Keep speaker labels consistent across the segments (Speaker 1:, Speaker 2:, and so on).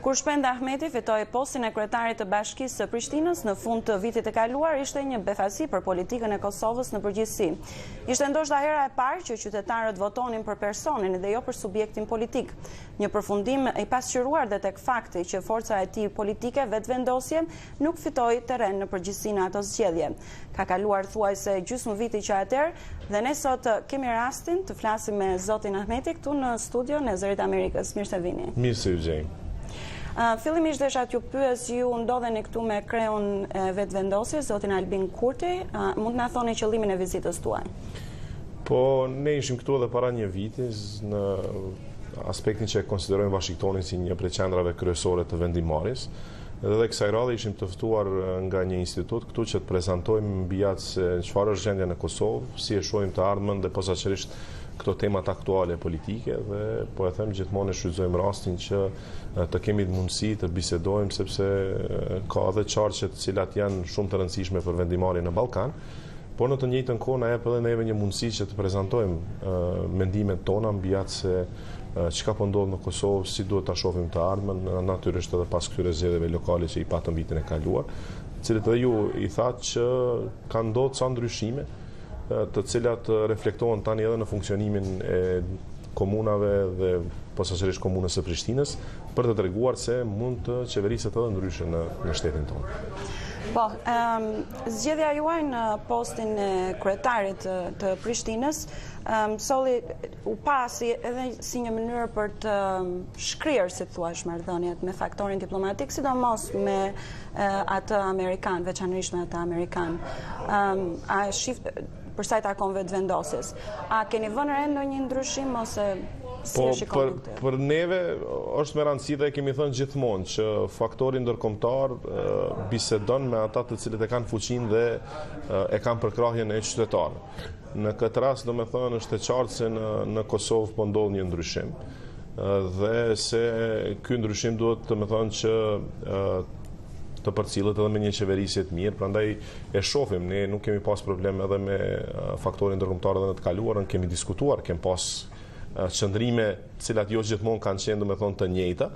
Speaker 1: Kur Shpend Ahmeti fitoi postin e kryetarit të Bashkisë së Prishtinës në fund të vitit të kaluar, ishte një befasi për politikën e Kosovës në përgjithësi. Ishte ndoshta hera e parë që qytetarët votonin për personin dhe jo për subjektin politik. Një përfundim i pasqyruar dhe tek fakti që forca e tij politike vetvendosje nuk fitoi terren në përgjithësi në ato zgjedhje. Ka kaluar thuajse gjysmë viti që atëherë dhe ne sot kemi rastin të flasim me zotin Ahmeti këtu në studion e Zërit Amerikës. Mirë se vini.
Speaker 2: Mirë se u gjej.
Speaker 1: Fillimisht desha t'ju pyes, ju ndodheni këtu me kreun e vetvendosjes, zotin Albin Kurti, mund na thoni qëllimin e vizitës tuaj?
Speaker 2: Po, ne ishim këtu edhe para një viti në aspektin që e konsiderojmë Washingtonin si një prej qendrave kryesore të vendimarrjes. Dhe kësaj radhe ishim të ftuar nga një institut këtu që të prezantojmë mbi atë se çfarë është gjendja në Kosovë, si e shohim të ardhmen dhe posaçërisht këto temat aktuale politike dhe po e them gjithmonë e shfrytëzojmë rastin që të kemi mundësi të bisedojmë sepse ka edhe çarqe të cilat janë shumë të rëndësishme për vendimarrjen në Ballkan, por në të njëjtën kohë na jep edhe neve një mundësi që të prezantojmë mendimet tona mbi atë se çka po ndodh në Kosovë, si duhet ta shohim të ardhmen, natyrisht edhe pas këtyre zgjedhjeve lokale që i patëm vitin e kaluar, të cilët edhe ju i thatë që kanë ndodhur ca ndryshime, të cilat reflektohen tani edhe në funksionimin e komunave dhe posaçërisht komunës së Prishtinës, për të treguar se mund të qeveriset edhe ndryshe në shtetin tonë.
Speaker 1: Po, zgjedhja juaj në postin e kryetarit të Prishtinës solli u pasi edhe si një mënyrë për të shkrirë, si thuash, marrëdhëniet me faktorin diplomatik, sidomos me atë amerikan, veçanërisht me atë amerikan. Për sa i takon vetvendosjes. A keni vënë re ndonjë ndryshim ose si e shikoni këtë?
Speaker 2: Për neve është me rëndësi dhe kemi thënë gjithmonë që faktori ndërkombëtar bisedon me ata të cilët e kanë fuqinë dhe e kanë përkrahjen e qytetarëve. Në këtë rast, domethënë, është e qartë se në Kosovë po ndodh një ndryshim dhe se ky ndryshim duhet të thënë që të përcillet edhe me një qeverisje të mirë, prandaj e shohim, ne nuk kemi pas problem edhe me faktorin ndërkombëtar edhe në të kaluarën, kemi diskutuar, kemi pas qëndrime të cilat jo gjithmonë kanë qenë domethënë të njëjta,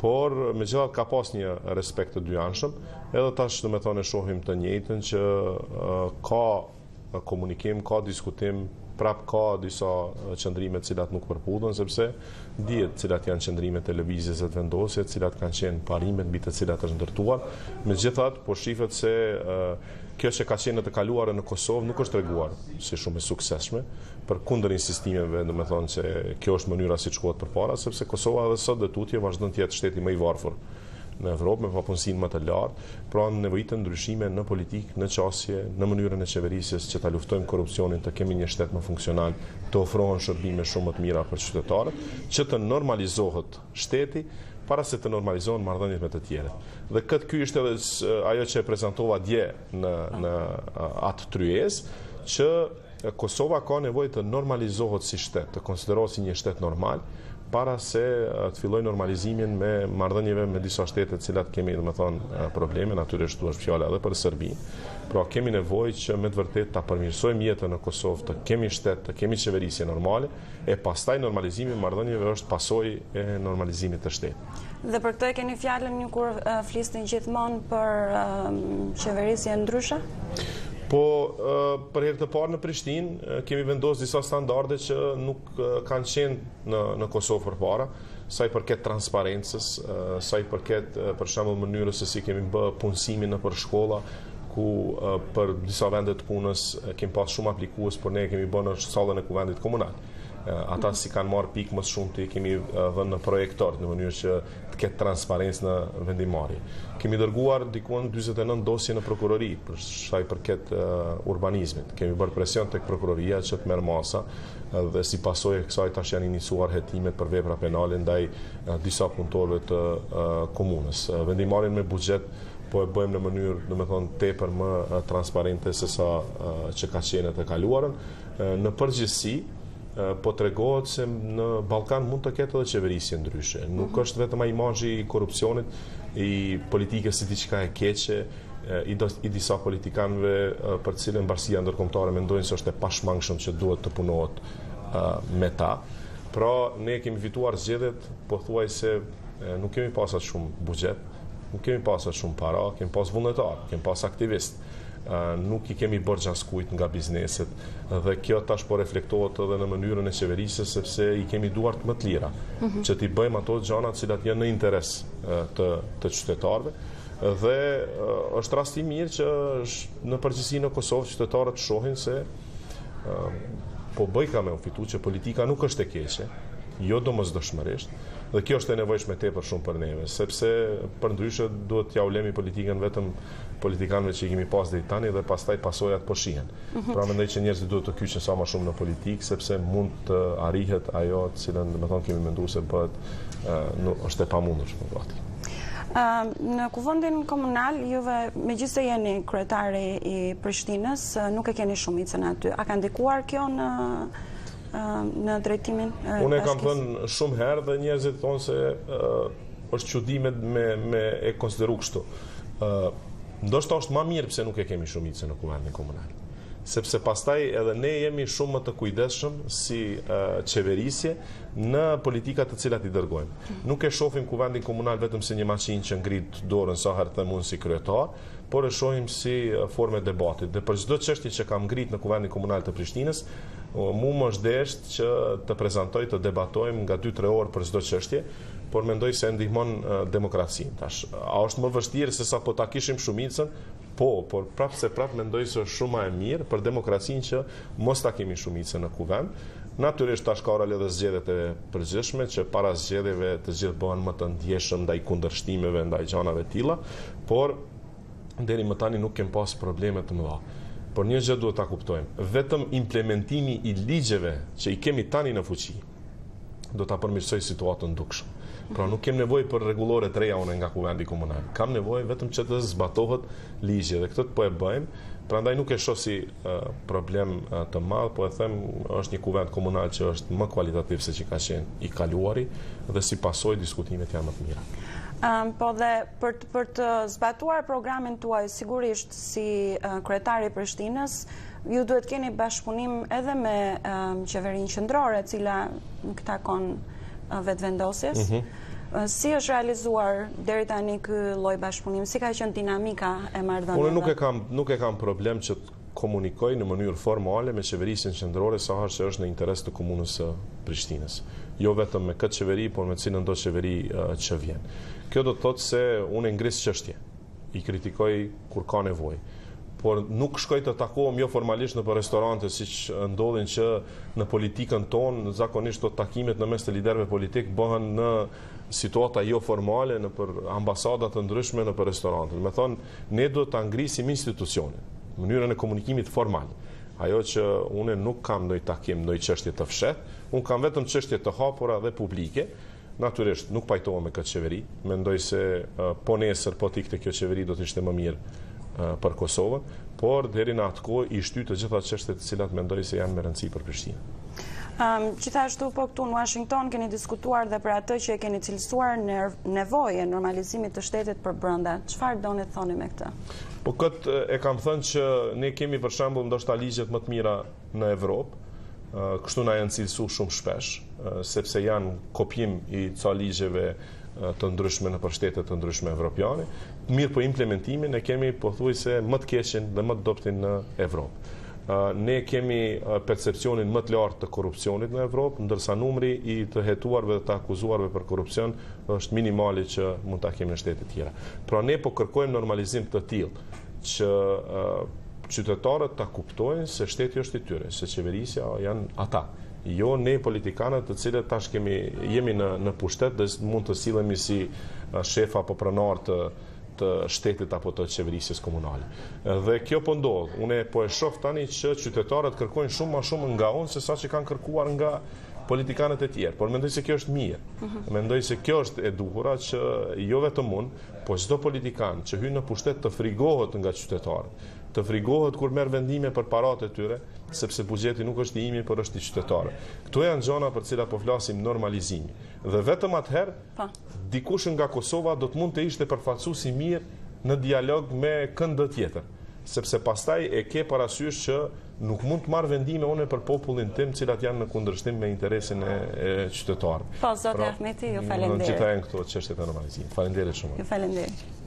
Speaker 2: por megjithatë ka pas një respekt të dyanshëm, edhe tash domethënë e shohim të njëjtën që ka komunikim, ka diskutim, prap ka disa qëndrime të cilat nuk përputhen, sepse dihet cilat janë qëndrimet e lëvizjes së vendosjes, cilat kanë qenë parimet mbi të cilat është ndërtuar. Megjithatë, po shihet se kjo që ka qenë në të kaluarën në Kosovë nuk është treguar si shumë e suksesshme, përkundër insistimeve, domethënë se kjo është mënyra siç shkohet përpara, sepse Kosova edhe sot dhe tutje vazhdon të jetë shteti më i varfër në Evropë me papunësinë më të lartë, pra nevojitet ndryshime në politikë, në qasje, në mënyrën e qeverisjes që ta luftojmë korrupsionin, të kemi një shtet më funksional, të ofrohen shërbime shumë më të mira për qytetarët, që të normalizohet shteti para se të normalizohen marrëdhëniet me të tjerët. Dhe ky ishte edhe ajo që e prezantova dje në atë tryezë, që Kosova ka nevojë të normalizohet si shtet, të konsiderohet si një shtet normal, para se të filloj normalizimin me marrëdhënieve me disa shtete të cilat kemi domethënë probleme, natyrisht është fjala edhe për Serbinë. Pra kemi nevojë që me të vërtetë ta përmirësojmë jetën në Kosovë, të kemi shtet, të kemi qeverisje normale, e pastaj normalizimi i marrëdhënieve është pasojë e normalizimit të shtetit.
Speaker 1: Dhe për këtë e keni fjalën një kur flisnin gjithmonë për qeverisje ndryshe?
Speaker 2: Po, për herë të parë në Prishtinë kemi vendosur disa standarde që nuk kanë qenë në Kosovë përpara, sa i përket transparencës, sa i përket për shembull mënyrës se si kemi bë punësimin nëpër shkolla, ku për disa vende të punës kemi pas shumë aplikues, por ne kemi bërë në sallën e kuvendit komunal. Ata si kanë marrë pikë më shumë të kemi dhënë në projektor në mënyrë që të ketë transparencë në vendimarrje. Kemi dërguar diku 49 dosje në prokurori për sa i përket urbanizmit. Kemi bërë presion tek prokuroria që të merr masa dhe si pasojë e kësaj tash janë iniciuar hetimet për vepra penale ndaj disa punëtorëve të komunës. Vendimarrjen me buxhet po e bëjmë në mënyrë, domethënë, tepër më transparente se sa që ka qenë të kaluarën. Në përgjithësi, po tregohet se në Ballkan mund të ketë edhe qeverisje ndryshe. Nuk është vetëm imazhi i korrupsionit, i politikës si diçka e keqe, i disa politikanëve për të cilën mbarësia ndërkombëtare mendojnë se është e pashmangshëm që duhet të punohet me ta. Pra, ne kemi fituar zgjedhjet, pothuajse nuk kemi pas atë shumë buxhet, nuk kemi pas atë shumë para, kemi pas vullnetar, kemi pas aktivist. Nuk i kemi bërgjaskujt nga bizneset dhe kjo tash po reflektohet edhe në mënyrën e qeverisjes sepse i kemi duart më të lira që t'i bëjmë ato gjëra të cilat janë në interes të qytetarëve dhe është rasti mirë që në përgjithësi në Kosovë qytetarët shohin se po bëjka me u fitu që politika nuk është e keqe, jo domosdoshmërisht, dhe kjo është e nevojshme tepër shumë për neve, sepse për ndryshe duhet t'ja ulemi politikën vetëm politikanëve që i kemi pas deri tani dhe pastaj pasojat po shihen. Pra mendoj që njerëzit duhet të kyqen sa më shumë në politikë sepse mund të arrihet ajo të cilën domethënë kemi menduar se bëhet është e pamundur shumë gati.
Speaker 1: Në kuvendin komunal, juve megjithëse jeni kryetari i Prishtinës, nuk e keni shumicën aty. A ka ndikuar kjo në drejtimin e bashkisë?
Speaker 2: Unë e kam thënë shumë herë dhe njerëzit thonë se është çudi me e konsideru kështu. Ndoshta është më mirë pse nuk e kemi shumicën në kuvendin komunal. Sepse pastaj edhe ne jemi shumë më të kujdesshëm si qeverisje në politikat të cilat i dërgojmë. Nuk e shohim kuvendin komunal vetëm si një maqinë që ngrit dorën sa herë them unë si kryetar, por e shohim si formë debatit. Dhe për çdo çështje që kam ngrit në kuvendin komunal të Prishtinës, mu më është desht që të prezantoj, të debatojmë nga 2-3 orë për çdo çështje, por mendoj se ndihmon demokracinë. Tash, a është më vështirë se sa po ta kishim shumicën? Po, por prapë mendoj se është shumë më e mirë për demokracinë që mos ta kemi shumicën në kuvend. Natyrisht tash ka edhe zgjedhjet e përgjithshme që para zgjedhjeve të gjithë bëhen më të ndjeshëm ndaj kundërshtimeve, ndaj gjanave të tilla, por deri më tani nuk kem pas probleme të mëdha. Por një gjë duhet ta kuptojmë, vetëm implementimi i ligjeve që i kemi tani në fuqi do ta përmirësoj situatën dukshëm. Pra nuk kem nevojë për rregullore të reja unë nga kuvendi komunal. Kam nevojë vetëm që të zbatohet ligji dhe këtë po e bëjmë. Prandaj nuk e shoh si problem të madh, po e them është një kuvend komunal që është më kualitativ se që ka qenë i kaluari dhe si pasojë diskutimet janë më të mira.
Speaker 1: Po dhe për të zbatuar programin tuaj, sigurisht si kryetari i Prishtinës, ju duhet keni bashkëpunim edhe me qeverinë qendrore, e cila në këta kon vetëvendosjes. Si është realizuar deri tani ky lloj bashkëpunimi? Si ka qenë dinamika e marrëdhënieve?
Speaker 2: Unë nuk e kam problem që të komunikoj në mënyrë formale me qeverisjen qendrore sa herë që është në interes të komunës së Prishtinës. Jo vetëm me këtë qeveri, por me cilëndo qeveri që vjen. Kjo do të thotë se unë ngris çështje, i kritikoj kur ka nevojë. Por nuk shkoj të takohem jo formalisht në për restorante, siç ndodhin që në politikën tonë, zakonisht të takimet në mes të liderëve politik bëhen në situata jo formale, në për ambasadat të ndryshme, në për restorante. Me thonë, ne do të ngrisim institucionin, mënyrën e komunikimit formal. Ajo që unë nuk kam ndonjë takim, ndonjë çështje të fshehtë, unë kam vetëm çështje të hapura dhe publike. Natyrisht nuk pajtohem me këtë qeveri, mendoj se po nesër, po t'ikte kjo qeveri do të ishte më mirë për Kosovën, por deri në atë kohë i shty të gjitha çështjet të cilat mendoj se janë me rëndësi për Prishtinën.
Speaker 1: Gjithashtu po këtu në Washington keni diskutuar dhe për atë që e keni cilësuar nevojën normalizimit të shtetit për brenda. Çfarë doni të thoni me këtë?
Speaker 2: Po këtë e kam thënë që ne kemi për shembull ndoshta ligjet më të mira në Evropë. Kështu na janë cilësuar shumë shpesh, sepse janë kopjim i ca ligjeve të ndryshme në për shtetet të ndryshme evropiane. Mirë po implementimin e kemi pothuajse më të keqin dhe më të dobtin në Evropë. Ne kemi percepcionin më të lartë të korrupsionit në Evropë, ndërsa numri i të hetuarve dhe të akuzuarve për korrupsion është minimali që mund ta kemi në shtete tjera. Pra ne po kërkojmë normalizim të tillë që qytetarët ta kuptojnë se shteti është i tyre, se qeverisja janë ata. Jo ne politikanët të cilët tash jemi në pushtet dhe mund të sillemi si shef apo pronar të shtetit apo të qeverisjes komunale. Dhe kjo po ndodh. Unë po e shoh tani që qytetarët kërkojnë shumë më shumë nga unë se sa që kanë kërkuar nga politikanët e tjerë, por mendoj se kjo është mirë. Mendoj se kjo është e duhura që jo vetëm unë, po çdo politikan që hyn në pushtet të frigohet nga qytetarët, të frigohet kur merr vendime për paratë e tyre, sepse buxheti nuk është i imi, por është i qytetarëve. Këto janë gjëra për cilat po flasim normalizimi. Dhe vetëm atëherë dikush nga Kosova do të mund të ishte përfaqësues i mirë në dialog me kënd tjetër, sepse pastaj e ke parasysh që nuk mund të marr vendime unë për popullin tim, cilat janë në kundërshtim me interesin e qytetarëve.
Speaker 1: Po, zoti Ahmeti, ju falenderoj.
Speaker 2: Në gjithajnë këto çështjet e normalizimit. Faleminderit shumë.
Speaker 1: Ju falenderoj.